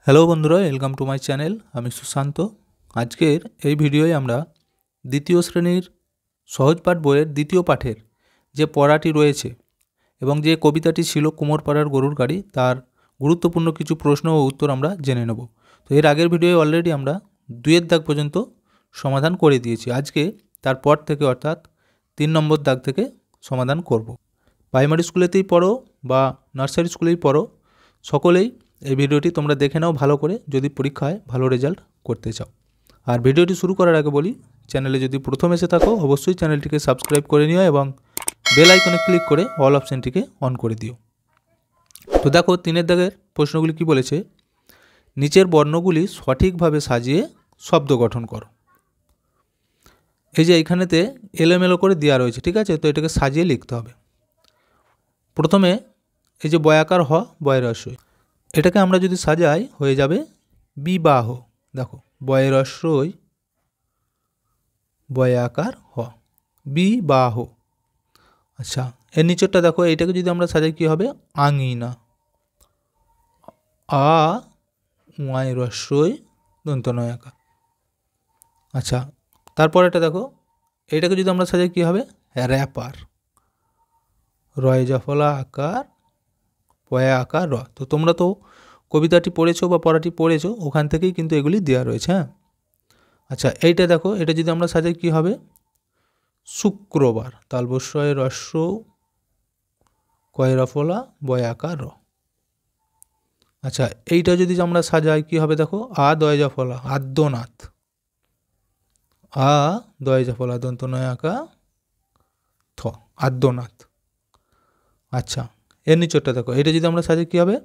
Hello বন্ধুরা, welcome to my channel. আমি সুশান্ত। আজকের এই ভিডিওয় আমরা দ্বিতীয় শ্রেণীর সহজ পাঠ বইয়ের দ্বিতীয় পাঠের যে পড়াটি রয়েছে এবং যে কবিতাটি ছিল কুমোরপাড়ার গরুর গাড়ি, তার গুরুত্বপূর্ণ কিছু প্রশ্ন ও উত্তর আমরা জেনে নেব। তো এর আগের ভিডিওয় অলরেডি আমরা 2 দাগ পর্যন্ত সমাধান করে দিয়েছি। আজকে তারপর থেকে অর্থাৎ 3 নম্বর দাগ থেকে সমাধান করব। প্রাইমারি স্কুলেতেই পড়ো বা নার্সারি স্কুলেই পড়ো, সকলেই এই ভিডিওটি তোমরা দেখে নাও ভালো করে, যদি পরীক্ষায় ভালো রেজাল্ট করতে চাও। আর ভিডিওটি শুরু করার আগে বলি, চ্যানেলে যদি প্রথম এসে থাকো অবশ্যই চ্যানেলটিকে সাবস্ক্রাইব করে নিও এবং বেল আইকনে ক্লিক করে অল অপশানটিকে অন করে দিও। তো দেখো 3 দাগের প্রশ্নগুলি কি বলেছে। নিচের বর্ণগুলি সঠিকভাবে সাজিয়ে শব্দ গঠন করো। এই যে এইখানেতে এলোমেলো করে দেওয়া রয়েছে, ঠিক আছে, তো এটাকে সাজিয়ে লিখতে হবে। প্রথমে এই যে বয়াকার হ, বয়ের রস্যই, এটাকে আমরা যদি সাজাই হয়ে যাবে বিবাহ। দেখো বয়ের রস্যই বয়াকার হ, বিবাহ। আচ্ছা, এর নিচেরটা দেখো, এইটাকে যদি আমরা সাজাই কি হবে, আঙিনা। আ ওয়াই রস্যই দন্ত নয়াকা। আচ্ছা, তারপর এটা দেখো, এইটাকে যদি আমরা সাজাই কি হবে, র্যাপার। রয় জফলা আকার পয়া আকার র। তো তোমরা তো কবিতাটি পড়েছো বা পড়াটি পড়েছো, ওখান থেকেই কিন্তু এগুলি দেওয়া রয়েছে। হ্যাঁ, আচ্ছা, এইটা দেখো, এটা যদি আমরা সাজাই কি হবে, শুক্রবার। তালবস্যয় রস্য কয়রাফলা বয় আকার র। আচ্ছা, এইটা যদি আমরা সাজাই কি হবে, দেখো আ দয় জাফলা আদ্যনাথ। আ দয় জাফলা দন্ত নয় আকা থ, আদ্যনাথ। আচ্ছা, এর নিচরটা দেখো, এটা যদি আমরা সাজাই কি হবে,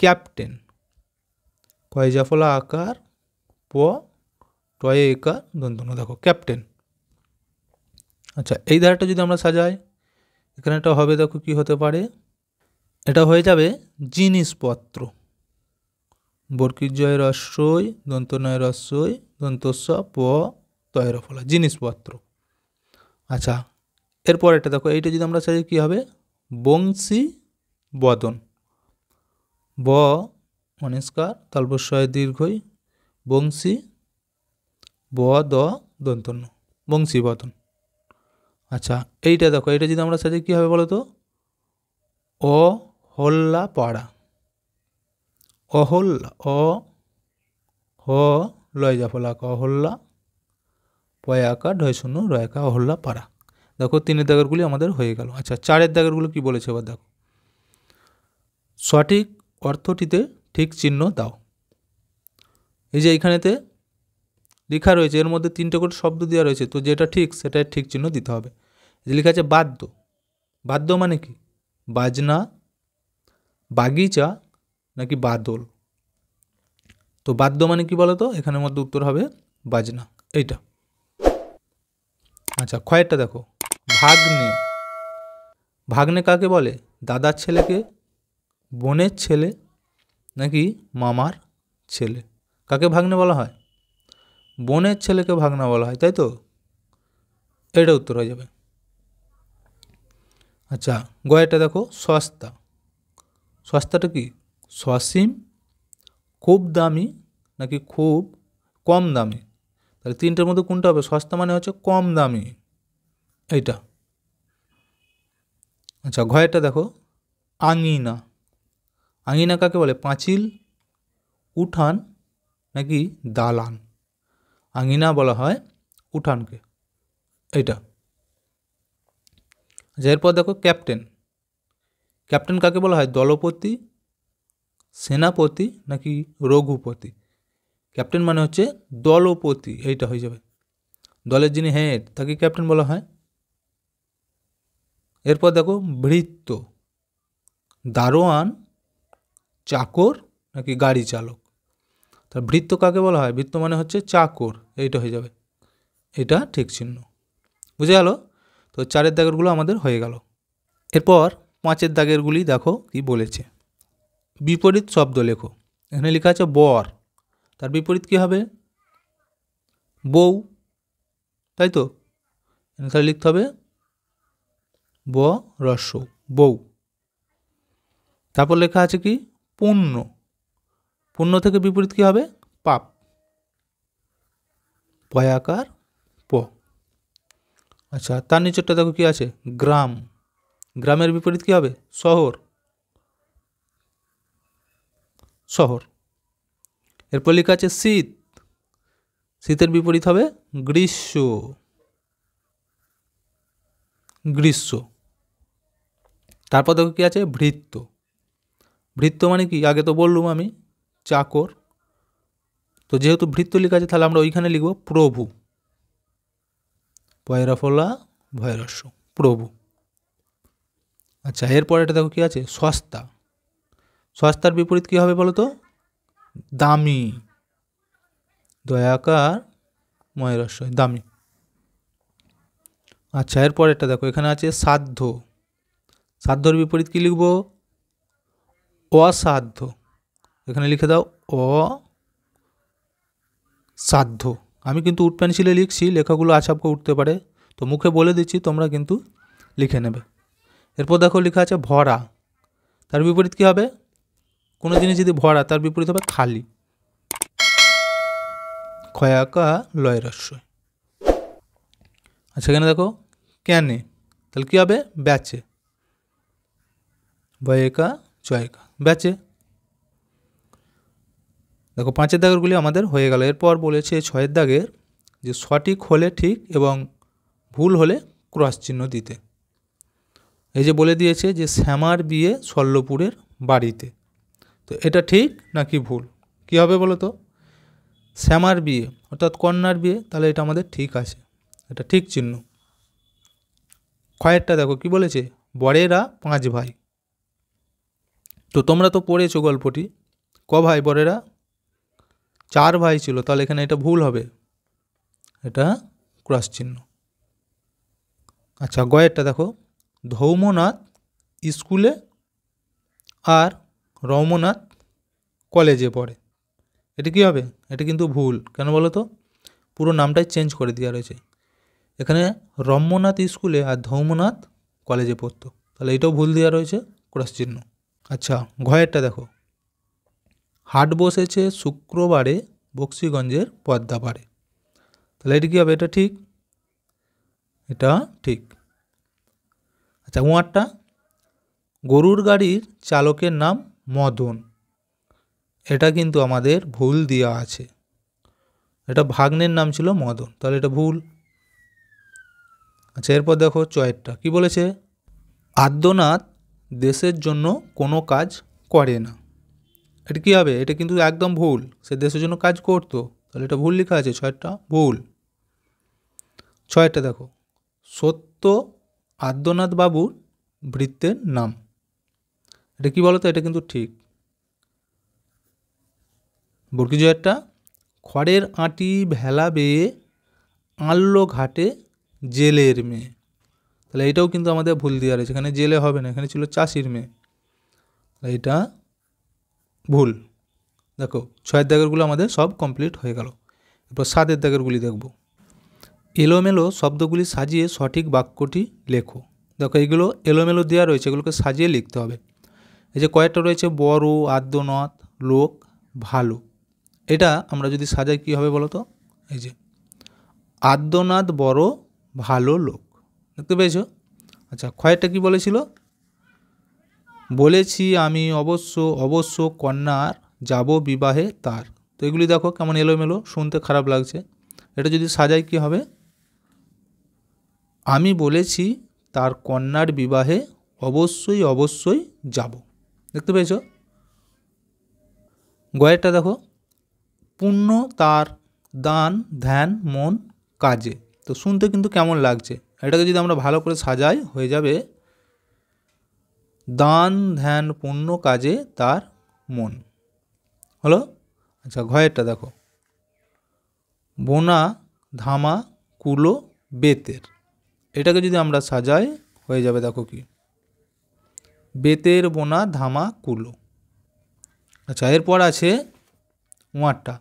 ক্যাপ্টেন। কয় জাফলা আকার প টয়ে একার দন্ত ন, দেখো ক্যাপ্টেন। আচ্ছা, এই ধারাটা যদি আমরা সাজাই, এখানে একটা হবে, দেখো কি হতে পারে, এটা হয়ে যাবে জিনিসপত্র। বর্গীয় রস্যই দন্ত নয় রস্যই দন্তস্ব প তয়ের ফলা, জিনিসপত্র। আচ্ছা, এরপর এটা দেখো, এইটা যদি আমরা সাজাই কি হবে, বংশী বদন। ব অনিষ্কার তালবস্যয় দীর্ঘই বংশী ব দ দন্তন্য, বংশী বদন। আচ্ছা, এইটা দেখো, এইটা যদি আমরা সাজাই কি হবে বলো তো, অহল্লা পাড়া। অহল্লা, অ হ লয় জাফলা অহল্লা পয়াকা ঢয় শূন্য রয়াকা অহল্লা পাড়া। দেখো 3 দাগেরগুলি আমাদের হয়ে গেল। আচ্ছা, 4 দাগেরগুলো কি বলেছে এবার দেখো, সঠিক অর্থটিতে ঠিক চিহ্ন দাও। এই যে এইখানেতে লেখা রয়েছে, এর মধ্যে 3টে করে শব্দ দেওয়া রয়েছে, তো যেটা ঠিক সেটাই ঠিক চিহ্ন দিতে হবে। যে লেখা আছে বাদ্য। বাদ্য মানে কি, বাজনা, বাগিচা নাকি বাদল। তো বাদ্য মানে কি বলো তো, এখানের মধ্যে উত্তর হবে বাজনা, এইটা। আচ্ছা, ক্ষয়েরটা দেখো, ভাগ্নে। ভাগ্নে কাকে বলে, দাদার ছেলেকে, বোনের ছেলে নাকি মামার ছেলে। কাকে ভাগ্নে বলা হয়, বোনের ছেলেকে ভাগনা বলা হয়, তাই তো, এটা উত্তর হয়ে যাবে। আচ্ছা, গয়েরটা দেখো, সস্তা। সস্তাটা কি, সসীম, খুব দামি নাকি খুব কম দামি। তাহলে 3টের মধ্যে কোনটা হবে, সস্তা মানে হচ্ছে কম দামি, এইটা। আচ্ছা, ঘয়েরটা দেখো, আঙিনা। আঙিনা কাকে বলে, পাঁচিল, উঠান নাকি দালান। আঙিনা বলা হয় উঠানকে, এইটা। আচ্ছা, এরপর দেখো ক্যাপ্টেন। ক্যাপ্টেন কাকে বলা হয়, দলপতি, সেনাপতি নাকি রঘুপতি। ক্যাপ্টেন মানে হচ্ছে দলপতি, এইটা হয়ে যাবে। দলের যিনি হেড তাকে ক্যাপ্টেন বলা হয়। এরপর দেখো ভৃত্য, দারোয়ান, চাকর নাকি গাড়ি চালক। তার ভৃত্য কাকে বলা হয়, ভৃত্য মানে হচ্ছে চাকর, এইটা হয়ে যাবে, এটা ঠিক চিহ্ন। বুঝে গেল। তো 4 দাগেরগুলো আমাদের হয়ে গেল। এরপর 5 দাগেরগুলি দেখো কি বলেছে। বিপরীত শব্দ লেখো। এখানে লেখা আছে বর, তার বিপরীত কি হবে, বউ, তাই তো। এখানে লিখতে হবে ব রস্য, বউ। তারপর লেখা আছে কি, পূর্ণ। পুণ্য থেকে বিপরীত কী হবে? পাপ। পয়াকার প। আচ্ছা, তার নিচেরটা দেখো কি আছে? গ্রাম। গ্রামের বিপরীত কী হবে? শহর। শহর। এরপর লেখা আছে শীত। শীতের বিপরীত হবে গ্রীষ্ম। গ্রীষ্ম। তারপর দেখো কি আছে? ভৃত্য। ভৃত্য মানে কি? আগে তো বললুম আমি, চাকর। তো যেহেতু ভৃত্য লেখা আছে তাহলে আমরা ওইখানে লিখব প্রভু। পয়রা ফলা ভয়রস্য, প্রভু। আচ্ছা, এরপর এটা দেখো কি আছে? সস্তা। সস্তার বিপরীত কী হবে বলো তো? দামি। দয়াকার ময়রস্য, দামি। আচ্ছা, এরপর এটা দেখো এখানে আছে সাধ্য। সাধ্যর বিপরীত কী লিখব? অসাধ্য। এখানে লিখে দাও অসাধ্য। আমি কিন্তু উড পেন্সিলে লিখছি, লেখাগুলো আছাপকে উঠতে পারে, তো মুখে বলে দিচ্ছি, তোমরা কিন্তু লিখে নেবে। এরপর দেখো লেখা আছে ভরা। তার বিপরীত কী হবে? কোনো জিনিস যদি ভরা, তার বিপরীত হবে খালি। ক্ষয়াকা লয়রস্য। আচ্ছা, এখানে দেখো ক্যানে, তাহলে কী হবে? বেচে। বয়েকা চয়কা, বেচে। দেখো 5-এর দাগেরগুলি আমাদের হয়ে গেল। এরপর বলেছে 6-এর দাগের যে সঠিক হলে ঠিক এবং ভুল হলে ক্রস চিহ্ন দিতে। এই যে বলে দিয়েছে যে শ্যামার বিয়ে শল্যপুরের বাড়িতে, তো এটা ঠিক নাকি ভুল? কি হবে বলো তো? শ্যামার বিয়ে অর্থাৎ কন্যার বিয়ে, তাহলে এটা আমাদের ঠিক আছে, এটা ঠিক চিহ্ন। ক্ষয়েরটা দেখো কি বলেছে? বরেরা 5 ভাই। তো তোমরা তো পড়েছো গল্পটি, ক ভাই বরেরা? 4 ভাই ছিল, তাহলে এখানে এটা ভুল হবে, এটা ক্রস চিহ্ন। আচ্ছা, গয়েরটা দেখো ধৌমনাথ স্কুলে আর রৌমনাথ কলেজে পড়ে, এটা কী হবে? এটা কিন্তু ভুল। কেন বলো তো? পুরো নামটাই চেঞ্জ করে দেওয়া রয়েছে। এখানে রম্যনাথ স্কুলে আর ধৌমনাথ কলেজে পড়তো, তাহলে এটাও ভুল দেওয়া রয়েছে, ক্রস চিহ্ন। আচ্ছা, ঘয়েরটা দেখো হাট বসেছে শুক্রবারে বক্সিগঞ্জের পদ্মাপাড়ে, তাহলে এটা কী হবে? এটা ঠিক, এটা ঠিক। আচ্ছা, উয়ারটা গরুর গাড়ির চালকের নাম মদন, এটা কিন্তু আমাদের ভুল দেওয়া আছে, এটা ভাগ্নের নাম ছিল মদন, তাহলে এটা ভুল। আচ্ছা, এরপর দেখো চয়েরটা কি বলেছে? আদ্যনাথ দেশের জন্য কোনো কাজ করে না, এটা কী হবে? এটা কিন্তু একদম ভুল, সে দেশের জন্য কাজ করতো, তাহলে এটা ভুল লেখা আছে, ছয়েরটা ভুল। ছয়েরটা দেখো সত্য আদ্যনাথ বাবুর ভৃত্যের নাম, এটা কী বলো তো? এটা কিন্তু ঠিক। বর্গী জয়েরটা খড়ের আঁটি ভেলা বেয়ে আনলো ঘাটে জেলের মেয়ে, তাহলে এটাও কিন্তু আমাদের ভুল দেওয়া রয়েছে, এখানে জেলে হবে না, এখানে ছিল চাষির মেয়ে, এটা ভুল। দেখো 6-এর দাগেরগুলো আমাদের সব কমপ্লিট হয়ে গেল। এরপর 7-এর দাগেরগুলি দেখব। এলোমেলো শব্দগুলি সাজিয়ে সঠিক বাক্যটি লেখো। দেখো এইগুলো এলোমেলো দেওয়া রয়েছে, এগুলোকে সাজিয়ে লিখতে হবে। এই যে কয়েকটা রয়েছে বড়, আদ্যনাথ, লোক, ভালো, এটা আমরা যদি সাজাই কী হবে বলো তো? এই যে আদ্যনাথ বড় ভালো লোক, দেখতে পেয়েছো? আচ্ছা, ক্ষয়েরটা কি বলেছিল? বলেছি আমি অবশ্য অবশ্য কন্যার যাব বিবাহে তার, তো এগুলি দেখো কেমন এলোমেলো, শুনতে খারাপ লাগছে। এটা যদি সাজাই কী হবে? আমি বলেছি তার কন্যার বিবাহে অবশ্যই অবশ্যই যাব, দেখতে পেয়েছো? গয়েরটা দেখো পুণ্য তার দান ধ্যান মন কাজে, তো শুনতে কিন্তু কেমন লাগছে, এটাকে যদি আমরা ভালো করে সাজাই হয়ে যাবে দান ধ্যান পুণ্য কাজে তার মন, হলো? আচ্ছা, ঘয়েরটা দেখো বোনা ধামা কুলো বেতের, এটাকে যদি আমরা সাজাই হয়ে যাবে দেখো কি বেতের বোনা ধামা কুলো। আচ্ছা, এরপর আছে উয়ারটা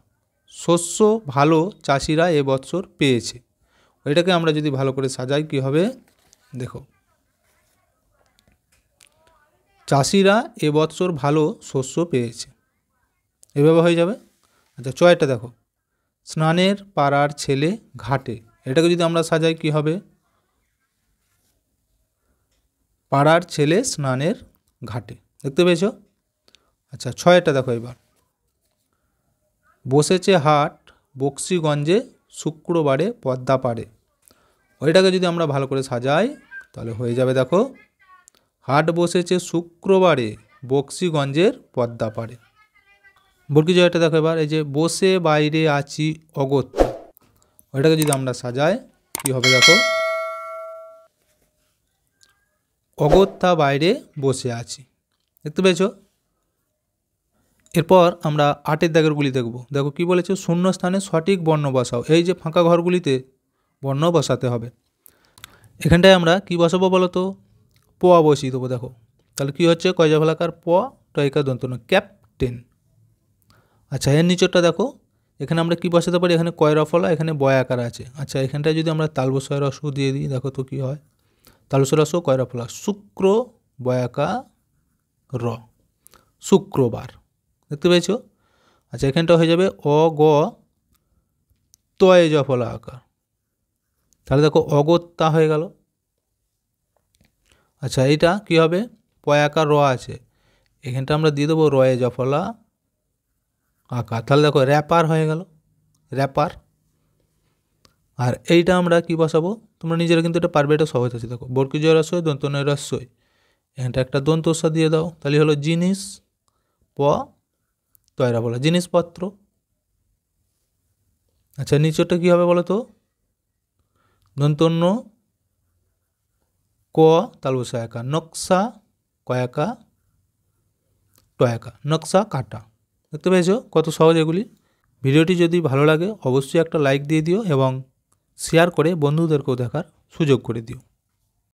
শস্য ভালো চাষিরা এবছর পেয়েছে, এটাকে আমরা যদি ভালো করে সাজাই কি হবে? দেখো চাষিরা এবছর ভালো শস্য পেয়েছে, এভাবে হয়ে যাবে। আচ্ছা চয়টা দেখো, স্নানের পাড়ার ছেলে ঘাটে, এটাকে যদি আমরা সাজাই কি হবে? পাড়ার ছেলে স্নানের ঘাটে, দেখতে পেয়েছ? আচ্ছা ছয়টা দেখো এবার, বসেছে হাট বক্সিগঞ্জে শুক্রবারে পদ্মা পাড়ে, ওইটাকে যদি আমরা ভালো করে সাজাই তাহলে হয়ে যাবে দেখো, হাট বসেছে শুক্রবারে বক্সিগঞ্জের পদ্মা পাড়ে। বর্গী জয়টা দেখো এবার, এই যে বসে বাইরে আছি অগত্যা, ওইটাকে যদি আমরা সাজাই কি হবে দেখো, অগত্যা বাইরে বসে আছি, দেখতে পেয়েছো? এরপর আমরা 8 দাগেরগুলি দেখব। দেখো কি বলেছে, শূন্য স্থানে সঠিক বর্ণ বসাও। এই যে ফাঁকা ঘরগুলিতে বর্ণ বসাতে হবে। এখানটায় আমরা কি বসাবো বলো তো, প বসিয়ে দেবো। দেখো তাহলে কি হচ্ছে, কয়জা ফলাকার প টয়কা দন্ত ন, ক্যাপ্টেন। আচ্ছা এর নিচরটা দেখো, এখানে আমরা কি বসাতে পারি, এখানে কয়রা ফলা, এখানে বয় আকার আছে। আচ্ছা এখানটায় যদি আমরা তালবসয় রস দিয়ে দিই, দেখো তো কি হয়, তালবসয় রস কয়রা ফলা, শুক্র বয়াকা র, শুক্রবার, দেখতে পেয়েছো? আচ্ছা এখানটা হয়ে যাবে অ গ তয়ে জ ফলা আকার, তাহলে দেখো অগত্যা হয়ে গেল। আচ্ছা এইটা কি হবে, পয়াকার র আছে, এখানটা আমরা দিয়ে দেবো রয়ে জ ফলা আকার, তাহলে দেখো র্যাপার হয়ে গেল, র্যাপার। আর এইটা আমরা কি বসাবো, তোমরা নিজেরা কিন্তু এটা পারবে, এটা সহজ আছে। দেখো বর্গী জ রস্বই দন্ত নয় রস্বই, এখানটা একটা দন্তস্বর দিয়ে দাও, তাহলে হলো জিনিস, প তয়রা বলা জিনিসপত্র। আচ্ছা নিচরটা কী হবে বলো তো, দন্তন্য ক তালবসা একা, নকশা কয়াকা টয়াকা, নকশা কাটা, দেখতে পেয়েছো কত সহজ এগুলি। ভিডিওটি যদি ভালো লাগে অবশ্যই একটা লাইক দিয়ে দিও এবং শেয়ার করে বন্ধুদেরকেও দেখার সুযোগ করে দিও।